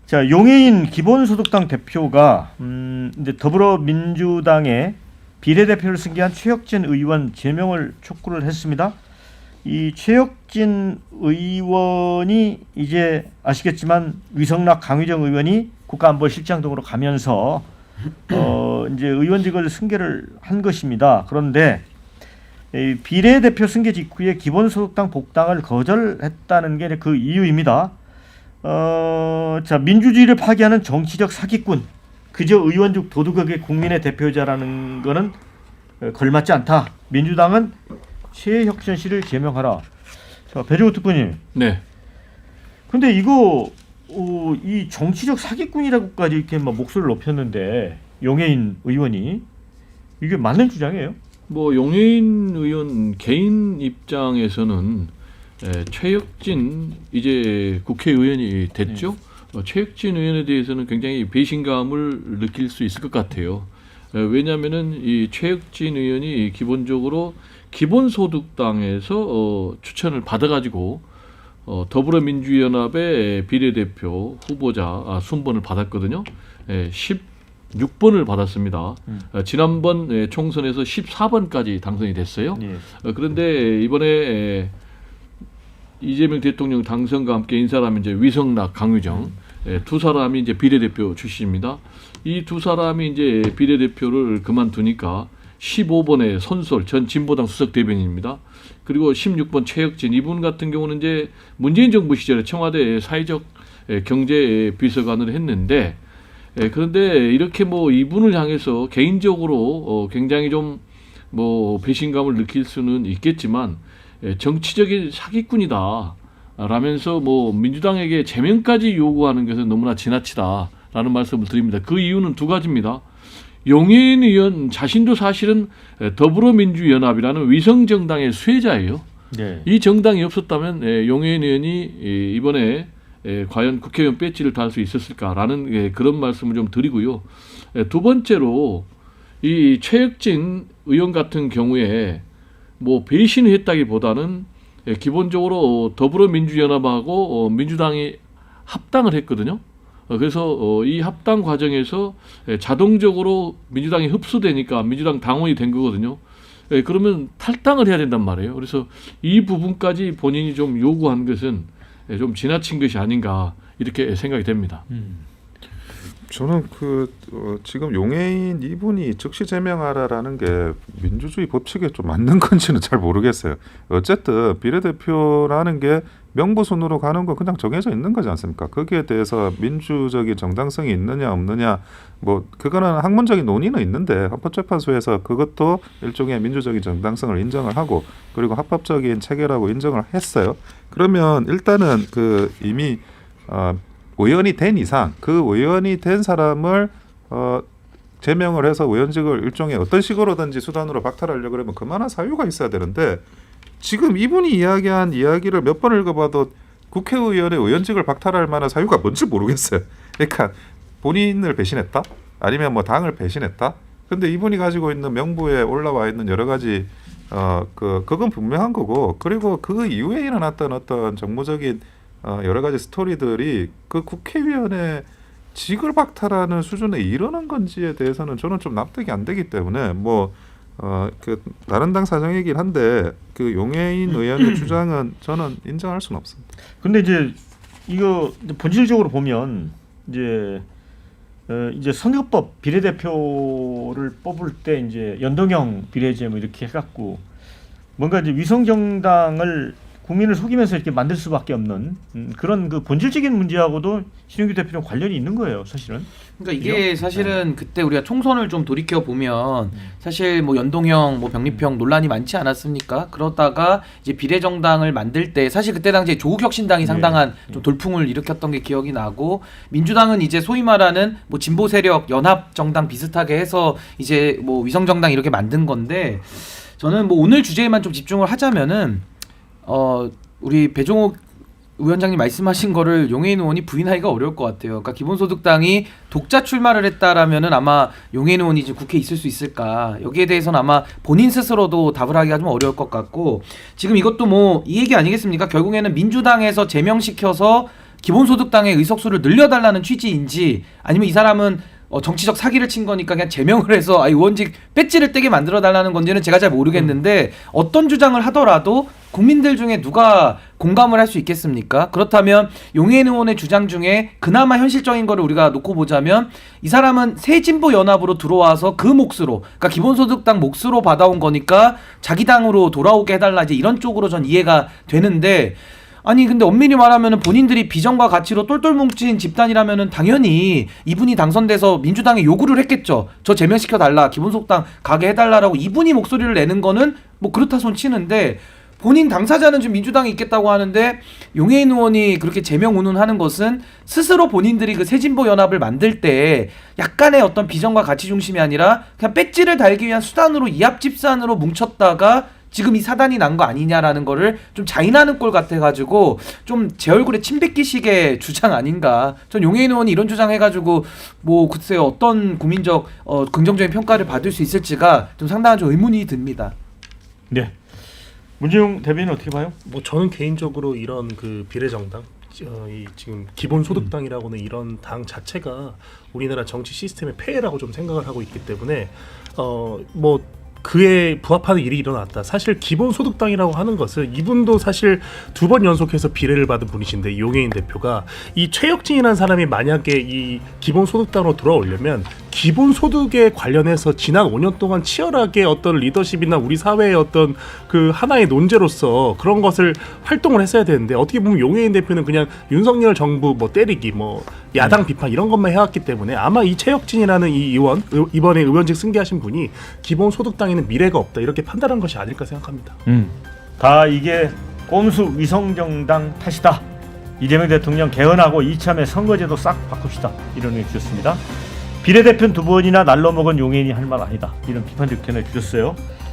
자, 용해인 기본소득당 대표가 이제 더불어민주당의 비례대표를 승계한 최혁진 의원 제명을 촉구를 했습니다. 이 최혁진 의원이 이제 아시겠지만 위성락 강의정 의원이 국가안보실장 등으로 가면서 이제 의원직을 승계를 한 것입니다. 그런데 이 비례대표 승계 직후에 기본소득당 복당을 거절했다는 게 그 이유입니다. 자, 민주주의를 파괴하는 정치적 사기꾼, 그저 의원직 도둑에게 국민의 대표자라는 거는 걸맞지 않다. 민주당은 최혁진 씨를 제명하라. 자, 배종우 특보님. 네. 근데 이거 이 정치적 사기꾼이라고까지 이렇게 막 목소리를 높였는데 용해인 의원이 이게 맞는 주장이에요? 뭐 용해인 의원 개인 입장에서는 최혁진 이제 국회의원이 됐죠. 최혁진 의원에 대해서는 굉장히 배신감을 느낄 수 있을 것 같아요. 왜냐하면은 이 최혁진 의원이 기본적으로 기본소득당에서 추천을 받아가지고 더불어민주연합의 비례대표 후보자 순번을 받았거든요. 16번을 받았습니다. 지난번 총선에서 14번까지 당선이 됐어요. 예. 그런데 이번에 이재명 대통령 당선과 함께 인사람이 이제 위성락, 강유정 두 사람이 이제 비례대표 출신입니다. 이 두 사람이 이제 비례대표를 그만두니까 15번의 손솔 전 진보당 수석 대변인입니다. 그리고 16번 최혁진 이분 같은 경우는 이제 문재인 정부 시절에 청와대 사회적 경제 비서관을 했는데 그런데 이렇게 뭐 이분을 향해서 개인적으로 굉장히 좀 뭐 배신감을 느낄 수는 있겠지만 정치적인 사기꾼이다 라면서 뭐 민주당에게 제명까지 요구하는 것은 너무나 지나치다라는 말씀을 드립니다. 그 이유는 두 가지입니다. 용해인 의원 자신도 사실은 더불어민주연합이라는 위성정당의 수혜자예요. 네. 이 정당이 없었다면 용해인 의원이 이번에 과연 국회의원 배지를 달 수 있었을까라는 그런 말씀을 좀 드리고요. 두 번째로 이 최혁진 의원 같은 경우에 뭐 배신을 했다기보다는 기본적으로 더불어민주연합하고 민주당이 합당을 했거든요. 그래서 이 합당 과정에서 자동적으로 민주당이 흡수되니까 민주당 당원이 된 거거든요. 그러면 탈당을 해야 된단 말이에요. 그래서 이 부분까지 본인이 좀 요구한 것은 좀 지나친 것이 아닌가 이렇게 생각이 됩니다. 저는 지금 용해인 이분이 즉시 제명하라라는 게 민주주의 법칙에 좀 맞는 건지는 잘 모르겠어요. 어쨌든 비례대표라는 게 명부순으로 가는 거 그냥 정해져 있는 거지 않습니까? 거기에 대해서 민주적인 정당성이 있느냐 없느냐 뭐 그거는 학문적인 논의는 있는데 헌법재판소에서 그것도 일종의 민주적인 정당성을 인정을 하고 그리고 합법적인 체계라고 인정을 했어요. 그러면 일단은 이미 의원이 된 이상 그 의원이 된 사람을 제명을 해서 의원직을 일종의 어떤 식으로든지 수단으로 박탈하려고 그러면 그만한 사유가 있어야 되는데 지금 이분이 이야기한 이야기를 몇 번 읽어봐도 국회의원의 의원직을 박탈할 만한 사유가 뭔지 모르겠어요. 그러니까 본인을 배신했다? 아니면 뭐 당을 배신했다? 근데 이분이 가지고 있는 명부에 올라와 있는 여러 가지 그건 분명한 거고 그리고 그 이후에 일어났던 어떤 정무적인 여러 가지 스토리들이 그 국회의원의 직을 박탈하는 수준에 이르는 건지에 대해서는 저는 좀 납득이 안 되기 때문에 다른 당 사정이긴 한데 그 용해인 의원의 주장은 저는 인정할 수는 없습니다. 근데 이제 이거 본질적으로 보면 이제 선거법 비례대표를 뽑을 때 이제 연동형 비례제 뭐 이렇게 해갖고 뭔가 이제 위성정당을 국민을 속이면서 이렇게 만들 수밖에 없는 그런 그 본질적인 문제하고도 신용규 대표랑 관련이 있는 거예요, 사실은. 그러니까 이게 사실은 그때 우리가 총선을 좀 돌이켜 보면 사실 뭐 연동형, 뭐 병립형 논란이 많지 않았습니까? 그러다가 이제 비례정당을 만들 때 사실 그때 당시에 조국혁신당이 상당한 좀 돌풍을 일으켰던 게 기억이 나고 민주당은 이제 소위 말하는 뭐 진보 세력 연합정당 비슷하게 해서 이제 뭐 위성정당 이렇게 만든 건데 저는 뭐 오늘 주제에만 좀 집중을 하자면은 우리 배종욱 위원장님 말씀하신 거를 용해인 의원이 부인하기가 어려울 것 같아요. 그러니까 기본소득당이 독자 출마를 했다라면은 아마 용해인 의원이 이제 국회에 있을 수 있을까? 여기에 대해서는 아마 본인 스스로도 답을 하기가 좀 어려울 것 같고 지금 이것도 뭐 이 얘기 아니겠습니까? 결국에는 민주당에서 제명시켜서 기본소득당의 의석수를 늘려달라는 취지인지 아니면 이 사람은 정치적 사기를 친 거니까 그냥 제명을 해서 의원직 배지를 떼게 만들어 달라는 건지는 제가 잘 모르겠는데 어떤 주장을 하더라도 국민들 중에 누가 공감을 할 수 있겠습니까? 그렇다면 용해인 의원의 주장 중에 그나마 현실적인 거를 우리가 놓고 보자면 이 사람은 새진보 연합으로 들어와서 그 몫으로, 그러니까 기본소득당 몫으로 받아온 거니까 자기 당으로 돌아오게 해달라, 이제 이런 쪽으로 전 이해가 되는데, 아니 근데 엄밀히 말하면은 본인들이 비전과 가치로 똘똘 뭉친 집단이라면은 당연히 이분이 당선돼서 민주당에 요구를 했겠죠. 저 제명시켜 달라, 기본소득당 가게 해달라라고 이분이 목소리를 내는 거는 뭐 그렇다 손 치는데, 본인 당사자는 지금 민주당에 있겠다고 하는데 용해인 의원이 그렇게 제명 운운하는 것은 스스로 본인들이 그 새진보 연합을 만들 때 약간의 어떤 비전과 가치 중심이 아니라 그냥 배지를 달기 위한 수단으로 이합집산으로 뭉쳤다가 지금 이 사단이 난 거 아니냐라는 거를 좀 자인하는 꼴 같아가지고 좀 제 얼굴에 침 뱉기식의 주장 아닌가. 전 용해인 의원이 이런 주장 해가지고 뭐 글쎄요 어떤 국민적 긍정적인 평가를 받을 수 있을지가 좀 상당한 좀 의문이 듭니다. 네. 문재용 대변인 어떻게 봐요? 뭐 저는 개인적으로 이런 그 비례정당, 이 지금 기본소득당이라고는 이런 당 자체가 우리나라 정치 시스템의 폐해라고 좀 생각을 하고 있기 때문에 뭐 그에 부합하는 일이 일어났다. 사실 기본소득당이라고 하는 것은 이분도 사실 2번 연속해서 비례를 받은 분이신데, 용해인 대표가 이 최혁진이라는 사람이 만약에 이 기본소득당으로 돌아오려면 기본소득에 관련해서 지난 5년 동안 치열하게 어떤 리더십이나 우리 사회의 어떤 그 하나의 논제로서 그런 것을 활동을 했어야 되는데, 어떻게 보면 용해인 대표는 그냥 윤석열 정부 뭐 때리기, 뭐 야당 비판 이런 것만 해왔기 때문에 아마 이 최혁진이라는 이 의원, 이번에 의원직 승계하신 분이 기본소득당에는 미래가 없다 이렇게 판단한 것이 아닐까 생각합니다. 다 이게 꼼수 위성정당 탓이다. 이재명 대통령 개헌하고 이참에 선거제도 싹 바꿉시다. 이런 의견 주셨습니다. 비례대표 2번이나 날로 먹은 용해인이 할 말 아니다. 이런 비판적 견해 주셨어요.